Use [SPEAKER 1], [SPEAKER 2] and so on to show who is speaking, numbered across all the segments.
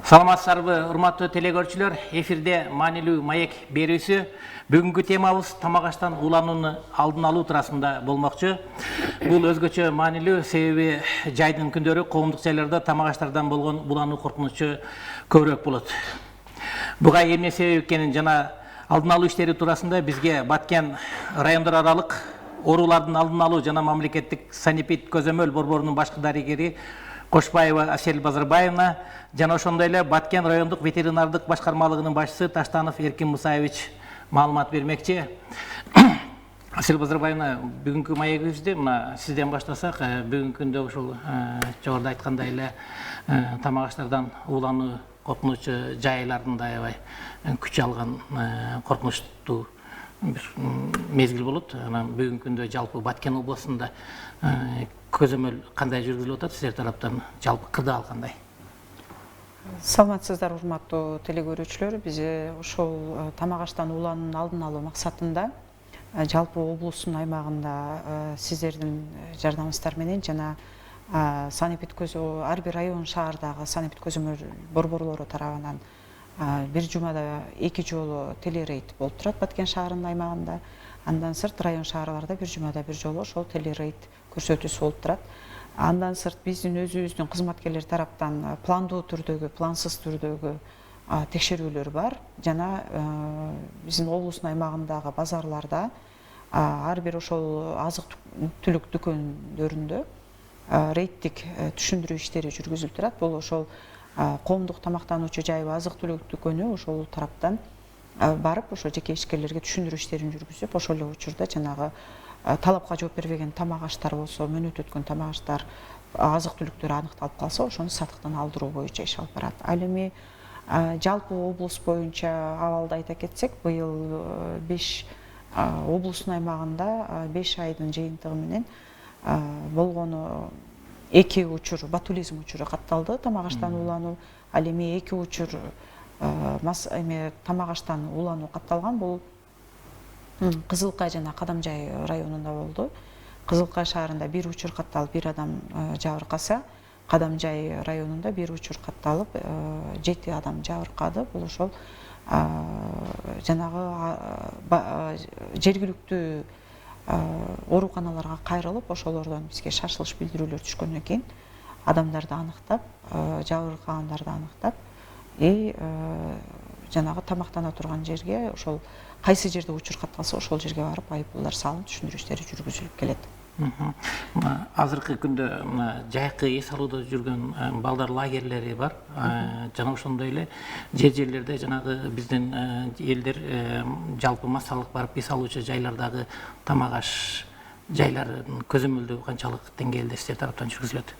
[SPEAKER 1] Саламатсыздарбы, урматтуу телекөрүүчүлөр, эфирде маанилүү маек берүүсү. Бүгүнкү темабыз тамак аштан ууланууну алдын алуу туурасында болмокчу. Бул өзгөчө маанилүү, себеби жайдын күндөрү коомдук жайларда тамак аштардан болгон уулануу коркунучу көбүрөөк болот. Буга эмне себеп экенин жана алдын алуу иштери туурасында бизге Баткен райондор аралык оорулардын алдын алуу жана мамлекеттик санепид көзөмөл борборунун башкы дарыгери Кошбаева Асель Базарбаевна жана ошондой эле Баткен райондук ветеринардык башкармалыгынын башчысы Таштанов Эркин Мусаевич маалымат бермекчи. Асель Базарбаевна, бүгүнкү маегибизди мына сизден баштасак, бүгүнкү күндө ушул жогоруда айткандай эле тамак аштардан уулануу коркунучу жайларында аябай күч алган коркунучтуу бир мезгил болот. Анан бүгүнкү күндө жалпы Баткен областында көзөмөл кандай жүргүзүлүп атат, силер тараптан жалпы кырдаал кандай?
[SPEAKER 2] Саламатсыздар, урматтуу телекөрүүчүлөр. Биз ошол тамак аштан уулануунун алдын алуу максатында жалпы облустун аймагында сиздердин жардамыңыздар менен жана санепид ар бир район шаардагы санепид көзөмөл борборлору тарабынан бир жумада 2 жолу телерейд болуп турат Баткен шаарынын аймагында. Андан сырт район шаарларда бир жумада бир жолу ошол телерейд көрсөтүүсү болуп турат. Андан сырт биздин өзүбүздүн кызматкерлер тараптан пландуу түрдөгү, плансыз түрдөгү текшерүүлөр бар. Жана биздин облустун аймагындагы базарларда ар бир ошол азык түлүк дүкөндөрүндө рейдтик түшүндүрүү иштери жүргүзүлүп турат. Бул ошол коомдук тамактануучу жайбы азык түлүк дүкөнү ошол тараптан барып ошо жеке ишкерлерге түшүндүрүү иштерин жүргүзүп, ошол эле учурда жанагы талапка жооп бербеген тамак аштар болсо, мөөнөт өткөн тамак аштар, азык түлүктөр аныкталып калса, ошону сатыктан алдыруу боюнча иш алып барат. Ал эми жалпы облус боюнча абалды айта кетсек, быйыл 5 облустун аймагында 5 айдын жыйынтыгы менен болгону 2 учур, ботулизм учуру катталды, тамак аштан уулануу. Ал эми 2 учур тамак аштан уулануу катталган. Бул Кызылкай жана Кадамжай районунда болду. Кызылкай шаарында 1 учур катталып, 1 адам жабыркаса, Кадамжай районунда 1 учур катталып, 7 адам жабыркады. Бул ошол жанагы жергиликтүү ооруканаларга кайрылып, ошолордон бизге шашылыш билдирүүлөр түшкөндөн кийин адамдарды аныктап, жабыркагандарды аныктап, жанагы тамактана турган жерге, ошол кайсы жерде учур катталса, ошол жерге барып айыппулдар салынып, түшүндүрүү иштери жүргүзүлүп келет.
[SPEAKER 1] Азыркы күндө жайкы эс алууда жүргөн балдар лагерлери бар. Жана ошондой эле жерлерде жанагы биздин элдер жалпы массалык барып эс алуучу жайлардагы тамак аш жайларын көзөмөлдөө канчалык деңгээлде силер тараптан жүргүзүлөт?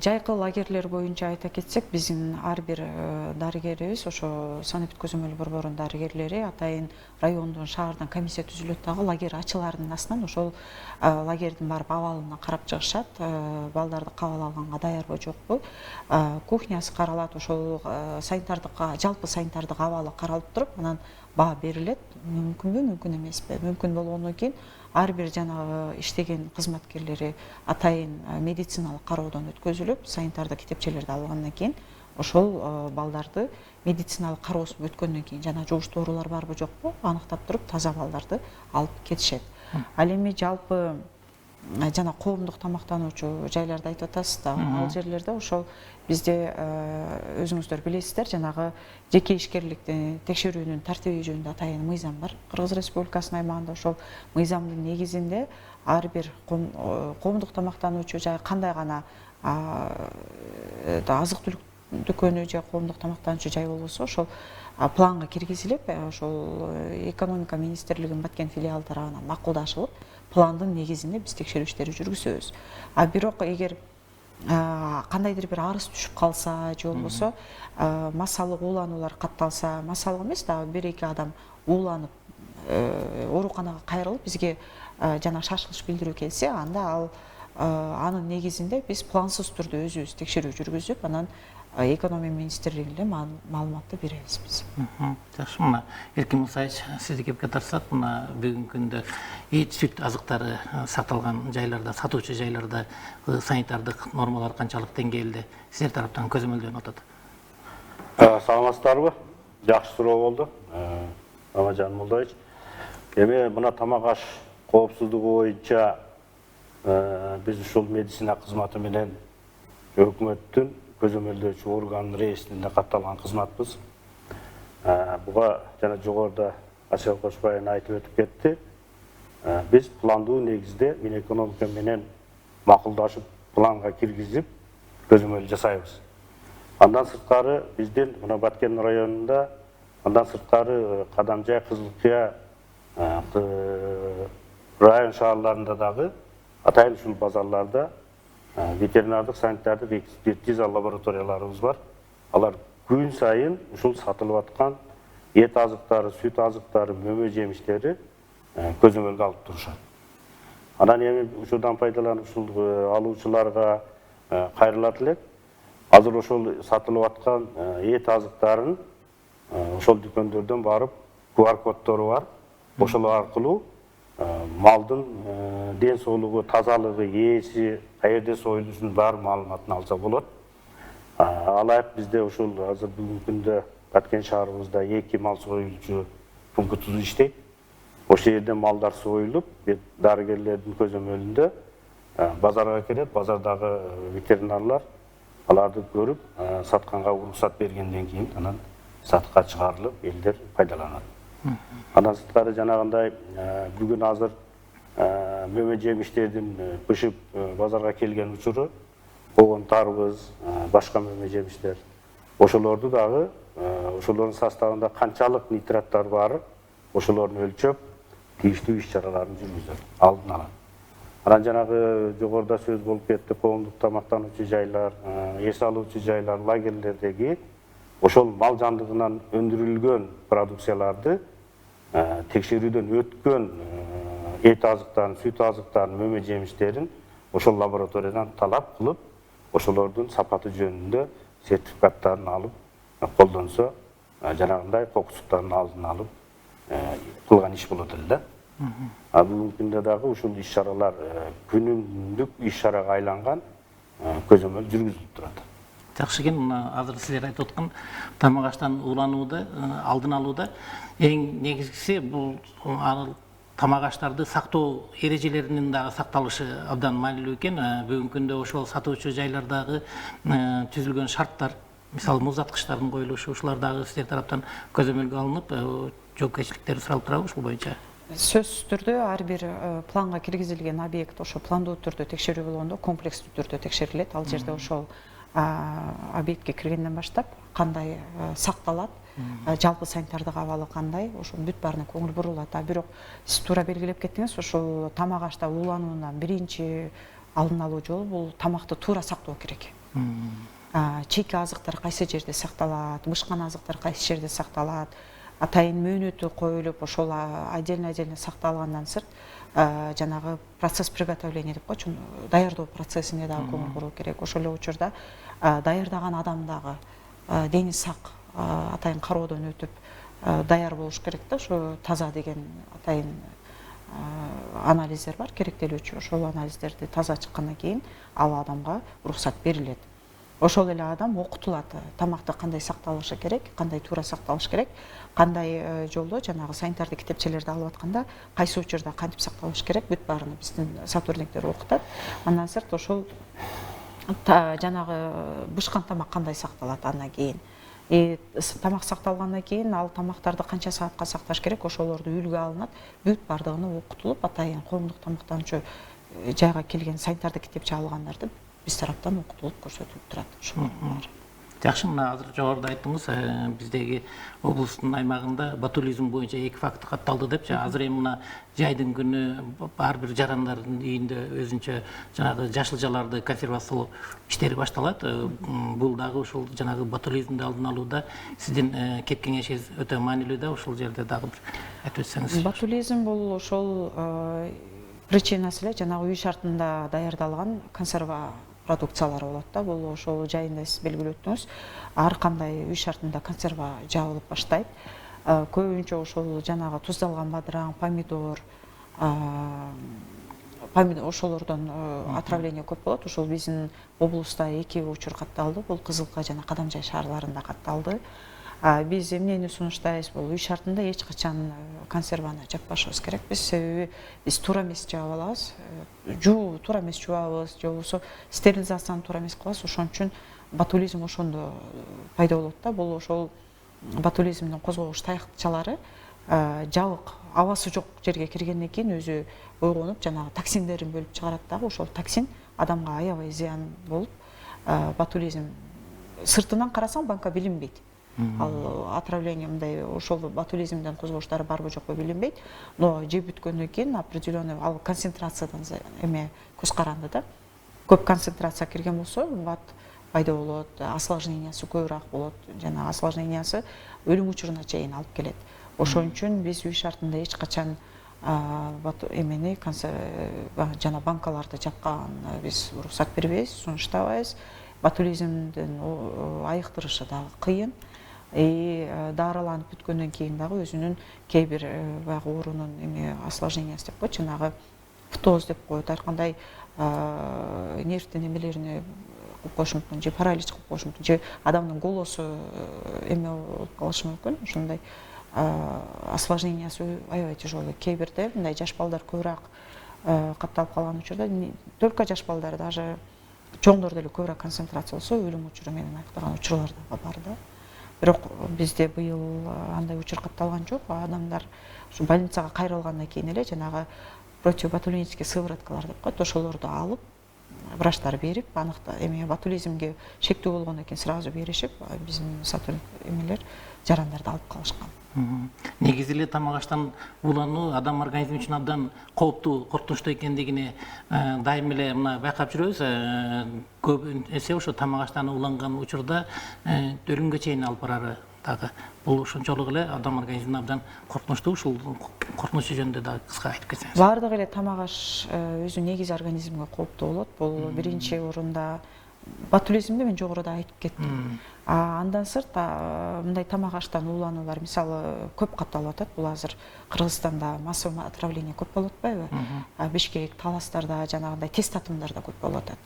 [SPEAKER 2] Жайкы лагерлер боюнча айта кетсек, биздин ар бир дарыгерибиз, ошо санепид көзөмөл борборунун дарыгерлери атайын райондон, шаардан комиссия түзүлөт дагы, лагер ачыларынын астынан ошол лагердин барып абалына карап чыгышат, балдарды кабыл алганга даярбы жокпу, кухнясы каралат, ошол жалпы санитардык абалы каралып туруп, анан баа берилет. Мүмкүнбү, мүмкүн эмеспи? Мүмкүн болгондон кийин ар бир жанагы иштеген кызматкерлери атайын медициналык кароодон өткөзүлүп, санитардык китепчелерди алгандан кийин ошол балдарды медициналык кароосун өткөндөн кийин жана жугуштуу оорулар барбы жокпу аныктап туруп, таза балдарды алып кетишет. Ал эми жалпы жана коомдук тамактануучу жайларды айтып атасыз да, ал жерлерде ошол бизде өзүңүздөр билесиздер, жанагы жеке ишкерликти текшерүүнүн тартиби жөнүндө атайын мыйзам бар. Кыргыз Республикасынын аймагында ошол мыйзамдын негизинде ар бир коомдук тамактануучу жай кандай гана азык түлүк дүкөнү же коомдук тамактануучу жай болбосо, ошол планга киргизилип, ошол экономика министрлигинин Баткен филиалы тарабынан макулдашылып, пландын негизинде биз текшерүү иштери жүргүзөбүз. Бирок эгер кандайдыр бир арыз түшүп калса же болбосо массалык уулануулар катталса, массалык эмес дагы 1-2 адам ууланып ооруканага кайрылып бизге жана шашылыш билдирүү келсе, анда ал анын негизинде биз плансыз түрдө өзүбүз текшерүү жүргүзүп, анан экономия министрлигине маалыматты беребиз биз.
[SPEAKER 1] Жакшы, мына Эркин Мусаевич сизди кепке тартсак, мына бүгүнкү күндө эт, сүт азыктары сакталган жайларда, сатуучу жайларда санитардык нормалар канчалык деңгээлде сиздер тараптан көзөмөлдөнүп атат?
[SPEAKER 3] Саламатсыздарбы? Жакшы суроо болду. Рамазан Молдоевич. Эми мына тамак аш коопсуздугу боюнча биз ушул медицина кызматы менен өкмөттүн көзөмөлдөөчү орган реесинде катталган кызматпыз. Буга жана жогоруда Асел Кошбаев айтып өтүп кетти. Биз пландуу негизде Минэкономика менен макулдашып, планга киргизип көзөмөл жасайбыз. Андан сырткары биздин мына Баткен районунда, андан сырткары Кадамжай, Кызылкыя район шаарларында дагы атайын ушул базарларда ветеринардык санитардык экспертиза лабораторияларыбыз бар. Алар күн сайын ушул сатылып аткан эт азыктары, сүт азыктары, мөмө жемиштери көзөмөлгө алып турушат. Анан эми ушудан пайдаланып ушул алуучуларга кайрылат элек. Азыр ошол сатылып аткан эт азыктарын ошол дүкөндөрдөн барып QR коддору бар. Ошол аркылуу малдын ден соолугу, тазалыгы, ээси, каерде союлушунун баар маалыматын алса болот. Алайык бизде ушул азыр бүгүнкү күндө Баткен шаарыбызда 2 мал союлуучу пунктубуз иштейт. Ошол жерде малдар союлуп, дарыгерлердин көзөмөлүндө базарга келет, базардагы ветеринарлар аларды көрүп, сатканга уруксат бергенден кийин анан сатыкка чыгарылып, элдер пайдаланат. Андан сырткары жанагындай бүгүн азыр мөмө жемиштердин бышып базарга келген учуру, когон тарбыз, башка мөмө жемиштер. Ошолорду дагы ошолордун составында канчалык нитраттар бар, ошолорду өлчөп, тийиштүү иш-чараларын жүргүзөт, алдын ала. Анан жанагы жогоруда сөз болуп кетти, коомдук тамактануучу жайлар, эс алуучу жайлар, лагерлердеги ошол мал жандыгынан өндүрүлгөн продукцияларды текшерүүдөн өткөн эт азыктарын, сүт азыктарын, мөмө жемиштерин ошол лабораториядан талап кылып, ошолордун сапаты жөнүндө сертификаттарын алып, колдонсо, жанагындай кокустуктардын алдын алып кылган иш болот эле да. Бүгүнкү күндө дагы ушул иш-чаралар күнүмдүк иш-чарага айланган көзөмөл жүргүзүлүп турат.
[SPEAKER 1] Жакшы экен, мына азыр силер айтып аткан тамак аштан ууланууда, алдын алууда эң негизгиси бул тамак аштарды сактоо эрежелеринин дагы сакталышы абдан маанилүү экен. Бүгүнкү күндө ошол сатуучу жайлардагы түзүлгөн шарттар, мисалы музаткычтардын коюлушу, ушулар дагы силер тараптан көзөмөлгө алынып, жоопкерчиликтер суралып турабы ушул боюнча?
[SPEAKER 2] Сөзсүз түрдө ар бир планга киргизилген объект ошо пландуу түрдө текшерүү болгондо комплекстүү түрдө текшерилет. Ал жерде ошол объектке киргенден баштап кандай сакталат, жалпы санитардык абалы кандай, ошонун бүт баарына көңүл бурулат. Бирок сиз туура белгилеп кеттиңиз, ошол тамак ашта уулануунан биринчи алдын алуу жолу бул тамакты туура сактоо керек. Чийки азыктар кайсы жерде сакталат, бышкан азыктар кайсы жерде сакталат, атайын мөөнөтү коюлуп, ошол отдельно сакталгандан сырт жанагы процесс приготовления деп койчу, даярдоо процессине дагы көңүл буруу керек. Ошол эле учурда даярдаган адам дагы дени сак, атайын кароодон өтүп даяр болуш керек да. Ошо таза деген атайын анализдер бар, керектелүүчү. Ошол анализдерди таза чыккандан кийин ал адамга уруксат берилет. Ошол эле адам окутулат, тамакты кандай сакталышы керек, кандай туура сакталыш керек, кандай жолдо жанагы санитардык китепчелерди алып атканда кайсы учурда кантип сакталыш керек, бүт баарына биздин сотрудниктер окутат. Андан сырт ошол жанагы бышкан тамак кандай сакталат андан кийин. Тамак сакталгандан кийин ал тамактарды канча саатка сакташ керек, ошолорду үлгү алынат, бүт баардыгына окутулуп, атайын коомдук тамактануучу жайга келген санитардык китепче алгандарды биз тараптан окутулуп көрсөтүлүп турат. Ошолор баары.
[SPEAKER 1] Жакшы, мына азыр жогоруда айттыңыз, биздеги облустун аймагында ботулизм боюнча 2 факт катталды деп. Азыр эми мына жайдын күнү ар бир жарандардын үйүндө өзүнчө жанагы жашылчаларды консервациялоо иштери башталат. Бул дагы ушул жанагы ботулизмди алдын алууда сиздин кеп кеңешиңиз өтө маанилүү да. Ушул жерде дагы бир айтып өтсөңүз.
[SPEAKER 2] Ботулизм бул ошол причинасы эле жанагы үй шартында даярдалган консерва продукциялары болот да. Бул ошол жайында сиз белгилеп өттүңүз. Ар кандай үй шартында консерва жабылып баштайт. Көбүнчө ошол жанагы туздалган бадыраң, помидор, ошолордон отравление көп болот. Ошол биздин облуста 2 учур катталды. Бул Кызылка жана Кадамжай шаарларында катталды. Биз эмнени сунуштайбыз? Бул үй шартында эч качан консерваны жаппашыбыз керек. Себеби биз туура эмес жаап алабыз. Жуу туура эмес жуабыз, же болбосо стерилизацияны туура эмес кылабыз. Ошон үчүн ботулизм ошондо пайда болот да. Бул ошол ботулизмдин козгогуч таякчалары жабык абасы жок жерге киргенден кийин өзү ойгонуп жанагы токсиндерин бөлүп чыгарат дагы. Ошол токсин адамга аябай зыян болуп, ботулизм сыртынан карасаң банка билинбейт. Ал отравление мындай ошол ботулизмдин козгогучтары барбы жокпу билинбейт. Но жеп бүткөндөн кийин определенный ал концентрациядан эме көз каранды да. Көп концентрация кирген болсо бат пайда болот, осложнениясы көбүрөөк болот. Жана осложнениясы өлүм учуруна чейин алып келет. Ошон үчүн биз үй шартында эч качан эмени жана банкаларды жапкан биз уруксат бербейбиз, сунуштабайбыз. Ботулизмдин айыктырышы дагы кыйын. Дарыланып бүткөндөн кийин дагы өзүнүн кээ бир баягы оорунун осложнениясы деп коет, жанагы птоз деп коет, ар кандай нервтин эмелерине кылып коюшу мүмкүн, же паралич кылып коюшу мүмкүн, же адамдын голосу эме болуп калышы мүмкүн. Ошондой осложнениясы аябай тяжелый. Кээ бирде мындай жаш балдар көбүрөөк катталып калган учурда, только жаш балдар, даже чоңдор деле көбүрөөк концентрация болсо өлүм учуру менен аяктаган учурлар да бар да. Бирок бизде быйыл андай учур катталган жок. Адамдар ушу больницага кайрылгандан кийин эле жанагы противоботулинический сывороткалар деп коет, ошолорду алып врачтар берип, аныкта ботулизмге шектүү болгондон кийин сразу беришип, биздин эмелер жарандарды алып калышкан.
[SPEAKER 1] Негизи эле тамак аштан уулануу адам организми үчүн абдан кооптуу, коркунучтуу экендигини дайым эле мына байкап жүрөбүз. Көп эсе ошо тамак аштан ууланган учурда өлүмгө чейин алып барары дагы. Бул ошончолук эле адам организмине абдан коркунучтуу. Ушул коркунучу жөнүндө дагы кыска айтып кетсеңиз.
[SPEAKER 2] Баардык эле тамак аш өзү негизи организмге кооптуу болот. Бул биринчи орунда ботулизмди мен жогоруда айтып кеттим. Андан сырт мындай тамак аштан уулануулар мисалы көп катталып атат. Бул азыр Кыргызстанда массовый отравление көп болуп атпайбы? Бишкек, Таластарда, жанагындай тест татымдарда көп болуп атат.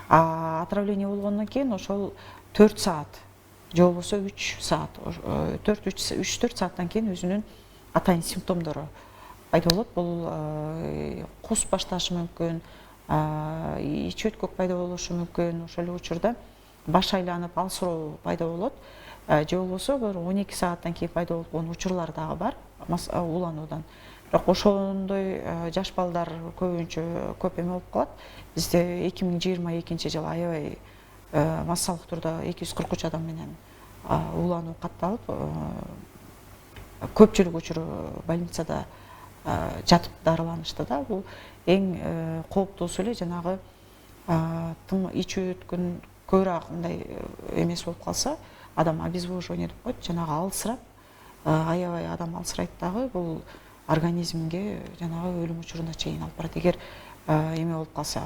[SPEAKER 2] Отравление болгондон кийин ошол 4 саат же болбосо 3 саат, 3-4 сааттан кийин өзүнүн атайын симптомдору пайда болот. Бул кус башташы мүмкүн, ич өткөк пайда болушу мүмкүн. Ошол эле учурда баш айланып, алсыроо пайда болот. Же болбосо 12 сааттан кийин пайда болгон учурлар дагы бар уулануудан. Бирок ошондой жаш балдар көбүнчө көп эме болуп калат. Бизде 2022 жылы аябай массалык турда 243 адам менен уулануу катталып, көпчүлүк учуру больницада жатып дарыланышты да. Бул эң кооптуусу эле жанагы ич өткөн көбүрөөк мындай эмес болуп калса, адам обезвоживание деп коет, жанагы алсырап, аябай адам алсырайт дагы. Бул организмге жанагы өлүм учуруна чейин алып барат. Эгер эме болуп калса,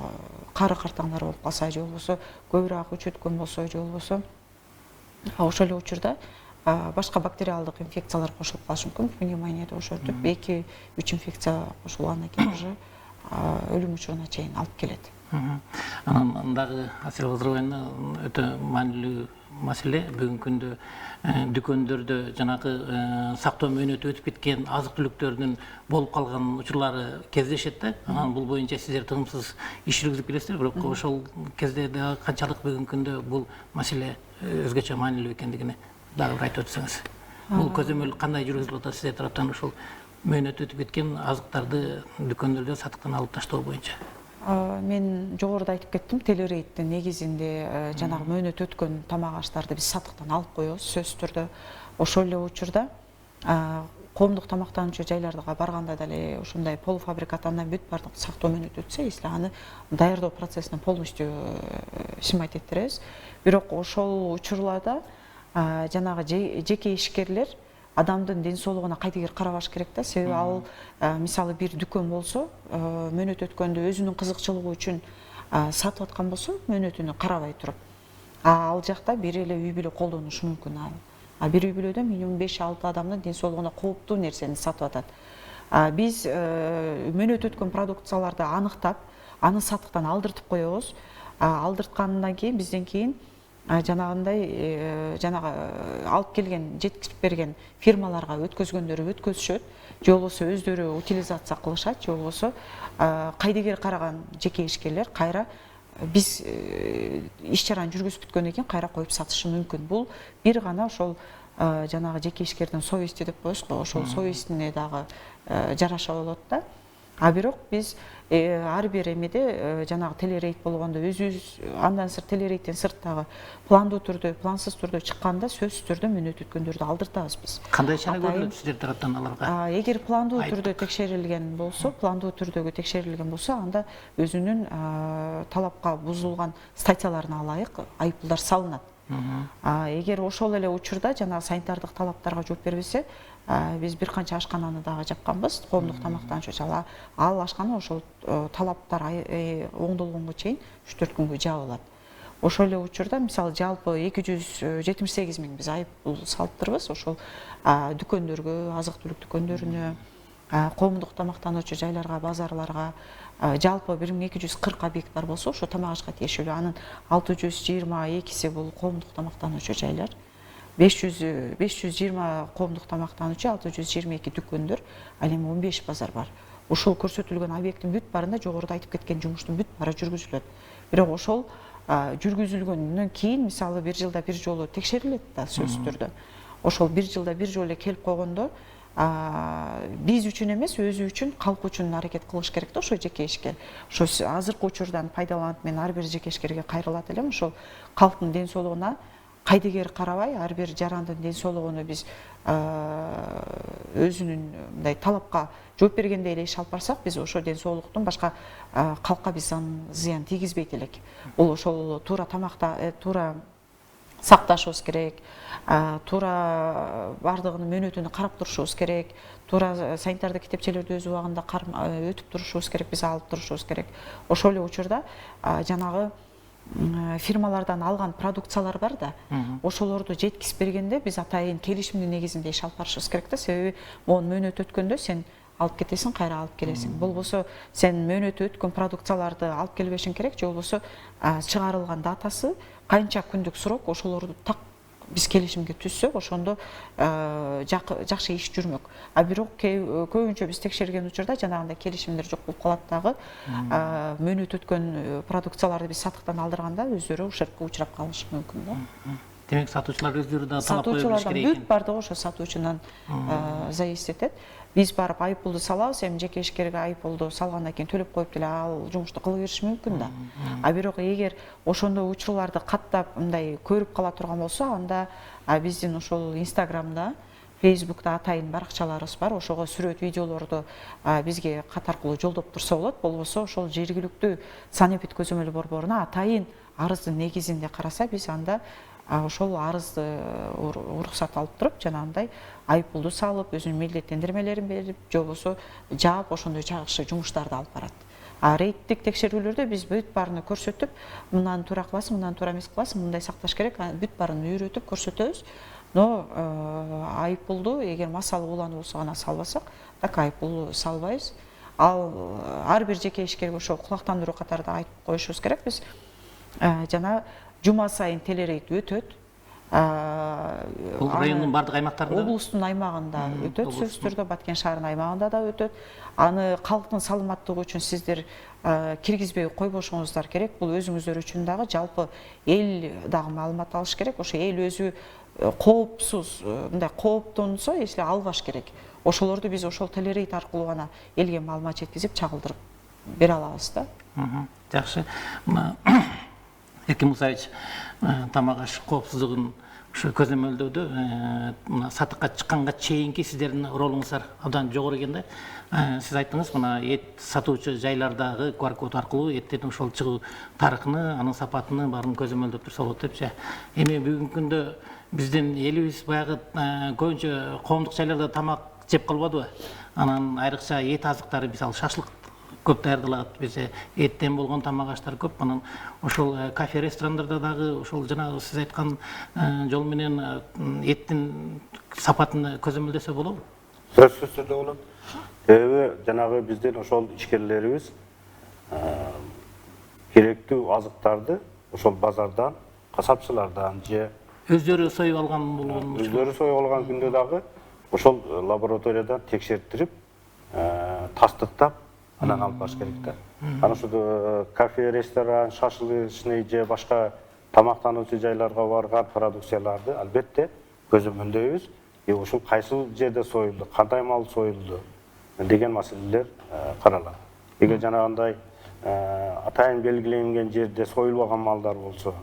[SPEAKER 2] кары картаңдар болуп калса, же болбосо көбүрөөк ич өткөн болсо, же болбосо ошол эле учурда башка бактериалдык инфекциялар кошулуп калышы мүмкүн. Пневмония деп ошентип 2-3 инфекция кошулгандан кийин уже өлүм учуруна чейин алып келет.
[SPEAKER 1] Анан дагы Асель Кызырбаевна өтө маанилүү маселе. Бүгүнкү күндө дүкөндөрдө жанагы сактоо мөөнөтү өтүп кеткен азык түлүктөрдүн болуп калган учурлары кездешет да. Анан бул боюнча сиздер тыгымсыз иш жүргүзүп келесиздер, бирок ошол кезде дагы канчалык бүгүнкү күндө бул маселе өзгөчө маанилүү экендигини дагы бир айтып өтсөңүз. Бул көзөмөл кандай жүргүзүлүп атат сиздер тараптан ушул мөөнөтү өтүп кеткен азыктарды дүкөндөрдө сатыктан алып таштоо боюнча?
[SPEAKER 2] Мен жогоруда айтып кеттим, телерейдтин негизинде жанагы мөөнөт өткөн тамак аштарды биз сатыктан алып коебуз сөзсүз түрдө. Ошол эле учурда коомдук тамактануучу жайларга барганда деле ушундай полуфабрикат андан бүт бардык сактоо мөөнөтү өтсө, если аны даярдоо процессине полностью сымать эттеребиз. Бирок ошол учурларда жанагы жеке ишкерлер адамдын ден соолугуна кайдыгер карабаш керек да. Себеби ал мисалы бир дүкөн болсо, мөөнөт өткөндө өзүнүн кызыкчылыгы үчүн сатып аткан болсо, мөөнөтүнө карабай туруп, ал жакта бир эле үй бүлө колдонушу мүмкүн. Бир үй бүлөдө минимум 5-6 адамдын ден соолугуна кооптуу нерсени сатып атат. Биз мөөнөт өткөн продукцияларды аныктап, аны сатыктан алдыртып коебуз. Алдырткандан кийин бизден кийин жанагындай алып келген, жеткизип берген фирмаларга өткөзгөндөрү өткөзүшөт, же болбосо өздөрү утилизация кылышат, же болбосо кайдыгер караган жеке ишкерлер кайра биз иш чараны жүргүзүп бүткөндөн кийин кайра коюп сатышы мүмкүн. Бул бир гана ошол жанагы жеке ишкердин совести деп коебуз го, ошол совестине дагы жараша болот да. Бирок биз ар бир эмеде жанагы телерейд болгондо өзүбүз андан сырт телерейдтен сырттагы пландуу түрдө, плансыз түрдө чыкканда сөзсүз түрдө мөөнөт өткөндөрдү алдыртабыз биз.
[SPEAKER 1] Кандай чара көрүлөт сиздер тараптан аларга?
[SPEAKER 2] Эгер пландуу түрдө текшерилген болсо, анда өзүнүн талапка бузулган статьяларына ылайык айыппулдар салынат. Эгер ошол эле учурда жанагы санитардык талаптарга жооп бербесе, биз бир канча ашкананы дагы жапканбыз, коомдук тамактануучу. Ал ашкана ошол талаптар оңдолгонго чейин 3-4 күнгө жабылат. Ошол эле учурда мисалы жалпы 278 миң биз айыппул салыптырбыз. Ошол дүкөндөргө, азык-түлүк дүкөндөрүнө, коомдук тамактануучу жайларга, базарларга, жалпы 1240 объект бар болсо, ошо тамак ашка тиешелүү. Анын 622си бул коомдук тамактануучу жайлар. 520 коомдук тамактануучу, 622 дүкөндөр, ал эми 15 базар бар. Ошол көрсөтүлгөн объекттин бүт барында жогоруда айтып кеткен жумуштун бүт бары жүргүзүлөт. Бирок ошол жүргүзүлгөндөн кийин мисалы бир жылда бир жолу текшерилет да сөзсүз түрдө. Ошол бир жылда бир жолу келип койгондо биз үчүн эмес, өзү үчүн, калк үчүн аракет кылыш керек да ошо жеке ишкер. Ошо азыркы учурдан пайдаланып мен ар бир жеке ишкерге кайрылат элем. Ошол калктын ден соолугуна кайдыгер карабай, ар бир жарандын ден соолугуну биз өзүнүн мындай талапка жооп бергендей эле иш алып барсак, биз ошо ден соолуктун башка калкка биз зыян тийгизбейт элек. Бул ошол туура тамакта, туура сакташыбыз керек, туура бардыгынын мөөнөтүнө карап турушубуз керек, туура санитардык китепчелерди өз убагында өтүп турушубуз керек, биз алып турушубуз керек. Ошол эле учурда жанагы фирмалардан алган продукциялар бар да, ошолорду жеткизип бергенде биз атайын келишимдин негизинде иш алып барышыбыз керек да. Себеби могу мөөнөт өткөндө сен алып кетесиң, кайра алып келесиң. Болбосо сен мөөнөтү өткөн продукцияларды алып келбешиң керек, же болбосо чыгарылган датасы, канча күндүк срок, ошолорду так биз келишимге түзсөк, ошондо жакшы иш жүрмөк. Бирок көбүнчө биз текшерген учурда жанагындай келишимдер жок болуп калат дагы. Мөөнөт өткөн продукцияларды биз сатыктан алдырганда өздөрү ушерпке учурап калышы мүмкүн да.
[SPEAKER 1] Демек сатуучулар өздөрү да талап кое билиш керек экен.
[SPEAKER 2] Бүт бардыгы ошо сатуучунан зависит этет. Биз барып айыппулду салабыз, эми жеке ишкерге айыппулду салгандан кийин төлөп коюп деле ал жумушту кыла бериши мүмкүн да. Бирок эгер ошондой учурларды каттап мындай көрүп кала турган болсо, анда биздин ошол Инстаграмда, Фейсбукта атайын баракчаларыбыз бар. Ошого сүрөт, видеолорду бизге кат аркылуу жолдоп турса болот. Болбосо ошол жергиликтүү санэпид көзөмөл борборуна атайын арыздын негизинде караса, биз анда ошол арызды уруксат алып туруп, жанагындай айыппулду салып, өзүнүн милдеттендирмелерин берип, же болбосо жаап, ошондой жакшы жумуштарды алып барат. Рейдтик текшерүүлөрдө биз бүт баарына көрсөтүп, мындан туура кыласың, мындан туура эмес кыласың, мындай сакташ керек, бүт баарын үйрөтүп көрсөтөбүз. Но айыппулду эгер массалык улануу болсо гана салбасак, так айыппул салбайбыз. Ал ар бир жеке ишкерге ошо кулактандыруу катарында айтып коюшубуз керек. Биз жана жума сайын телерейд өтөт.
[SPEAKER 1] Бул райондун бардык аймактарында,
[SPEAKER 2] облустун аймагында өтөт, сөзсүз түрдө Баткен шаарынын аймагында да өтөт. Аны калктын саламаттыгы үчүн сиздер киргизбей койбошуңуздар керек. Бул өзүңүздөр үчүн дагы, жалпы эл дагы маалымат алыш керек. Ошо эл өзү коопсуз, мындай кооптонсо, если албаш керек. Ошолорду биз ошол телерейд аркылуу гана элге маалымат жеткизип, чагылдырып бере алабыз да.
[SPEAKER 1] Жакшы. Эркин Мусаевич, тамак аш коопсуздугун ушу көзөмөлдөөдө мына сатыкка чыкканга чейинки сиздердин ролуңуздар абдан жогору экен да. Сиз айттыңыз, мына эт сатуучу жайлардагы QR-код аркылуу эттин ошол чыгуу тарыхыны, анын сапатыны баарын көзөмөлдөп турса болот депчи. Эми бүгүнкү күндө биздин элибиз баягы көбүнчө коомдук жайларда тамак жеп калбадыбы? Анан айрыкча эт азыктары, мисалы шашлык көп даярдалат. Бизе эттен болгон тамак аштар көп. Анан ошол кафе, ресторандарда дагы ошол жанагы сиз айткан жол менен эттин сапатын көзөмөлдөсө болобу?
[SPEAKER 3] Сөзсүз түрдө болот. Себеби жанагы биздин ошол ишкерлерибиз керектүү азыктарды ошол базардан, касапчылардан же
[SPEAKER 1] Өздөрү союп алган болгон.
[SPEAKER 3] өздөрү союп алган күндө дагы ошол лабораториядан текшертирип, тастыктап, анан алып барыш керек да. Анан ошол кафе, ресторан, шашлычный же башка тамактануучу жайларга барган продукцияларды албетте көзөмөлдөйбүз. Ошол кайсыл жерде союлду, кандай мал союлду деген маселелер каралат. Эгер жанагындай атайын белгиленген жерде союлбаган малдар болсо,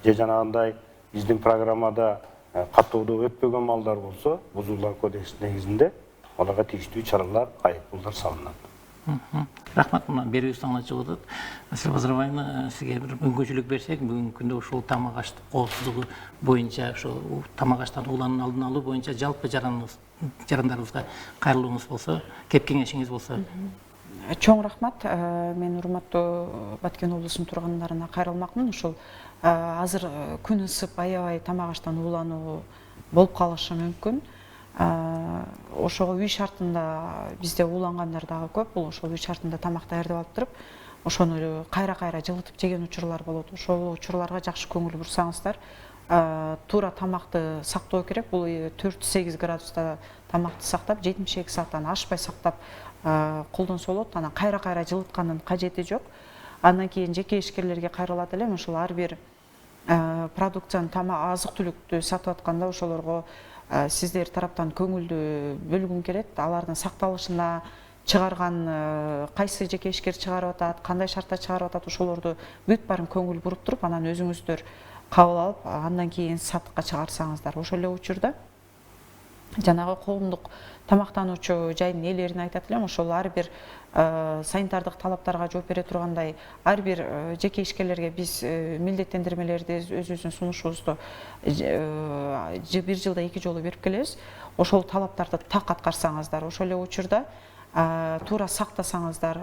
[SPEAKER 3] же жанагындай биздин программада каттоодо өтпөгөн малдар болсо, бузуулар кодекс негизинде аларга тийиштүү чаралар, айыппулдар салынат.
[SPEAKER 1] Рахмат, мына берүүбүз аңына чыгып атат. Асель Базарбаевна, сизге бир мүмкүнчүлүк берсек, бүгүнкү күндө ушул тамак аштык коопсуздугу боюнча, ошол тамак аштан уулануунун алдын алуу боюнча жалпы жарандарыбызга кайрылууңуз болсо, кеп кеңешиңиз болсо.
[SPEAKER 2] Чоң рахмат. Мен урматтуу Баткен облусунун тургандарына кайрылмакмын. Ушул азыр күн ысып, аябай тамак аштан уулануу болуп калышы мүмкүн. Ошого үй шартында бизде уулангандар дагы көп. Бул ошол үй шартында тамак даярдап алып туруп, ошону кайра-кайра жылытып жеген учурлар болот. Ошол учурларга жакшы көңүл бурсаңыздар, туура тамакты сактоо керек. Бул 4-8 градуста тамакты сактап, 72 сааттан ашпай сактап колдонсо болот. Анан кайра-кайра жылыткандын кажети жок. Андан кийин жеке ишкерлерге кайрылат элем. Ошол ар бир продукцияны, азык-түлүктү сатып атканда ошолорго сиздер тараптан көңүлдү бөлгүм келет. Алардын сакталышына чыгарган кайсы жеке ишкер чыгарып атат, кандай шартта чыгарып атат, ошолорду бүт баарын көңүл буруп туруп, анан өзүңүздөр кабыл алып, андан кийин сатыкка чыгарсаңыздар. Ошол эле учурда жанагы коомдук тамактануучу жайдын ээлерин айтат элем. Ошол ар бир санитардык талаптарга жооп бере тургандай, ар бир жеке ишкерлерге биз милдеттендирмелерди өзүбүздүн сунушубузду бир жылда 2 жолу берип келебиз. Ошол талаптарды так аткарсаңыздар, ошол эле учурда туура сактасаңыздар,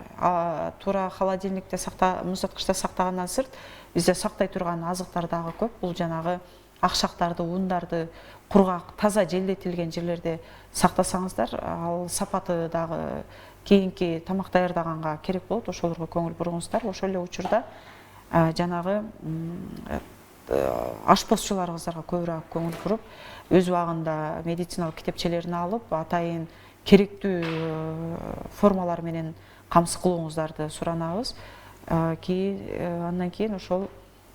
[SPEAKER 2] туура холодильникте муздаткычта сактагандан сырт бизде сактай турган азыктар дагы көп. Бул жанагы акшактарды, ундарды кургак, таза желдетилген жерлерде сактасаңыздар, ал сапаты дагы кийинки тамак даярдаганга керек болот. Ошолорго көңүл буруңуздар. Ошол эле учурда жанагы ашпозчуларыбыздарга көбүрөөк көңүл буруп, өз убагында медициналык китепчелерин алып, атайын керектүү формалар менен камсыз кылууңуздарды суранабыз. Андан кийин ошол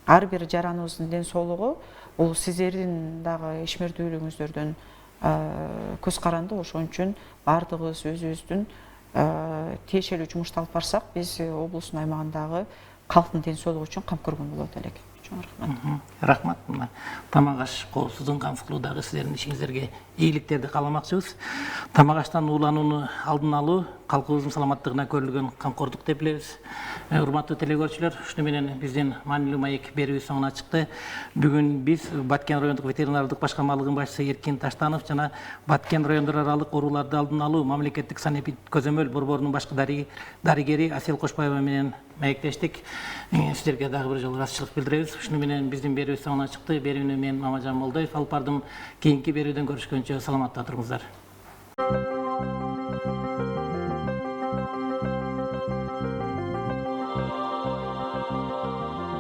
[SPEAKER 2] ар бир жараныбыздын ден соолугу бул сиздердин дагы ишмердүүлүгүңүздөрдөн көз каранды. Ошон үчүн баардыгыбыз өзүбүздүн тиешелүү жумушту алып барсак, биз облустун аймагындагы калктын ден соолугу үчүн кам көргөн болот элек.
[SPEAKER 1] Рахмат. Тамак аш коопсуздугун камсыз кылуудагы сиздердин ишиңиздерге ийгиликтерди кааламакчыбыз. Тамак аштан ууланууну алдын алуу калкыбыздын саламаттыгына көрүлгөн камкордук деп билебиз. Урматтуу телекөрүүчүлөр, ушуну менен биздин маанилүү маек берүүбүз соңуна чыкты. Бүгүн биз Баткен райондук ветеринардык башкармалыгынын башчысы Эркин Таштанов жана Баткен райондор аралык ооруларды алдын алуу мамлекеттик санэпид көзөмөл борборунун башкы дарыгери Асель Кошпаева менен маектештик. Сиздерге дагы бир жолу ыраазычылык билдиребиз. Ушуну менен биздин берүүбүз соңуна чыкты. Берүүнү мен Мамажан Молдоев алып бардым. Кийинки берүүдөн көрүшкөнчө саламатта туруңуздар.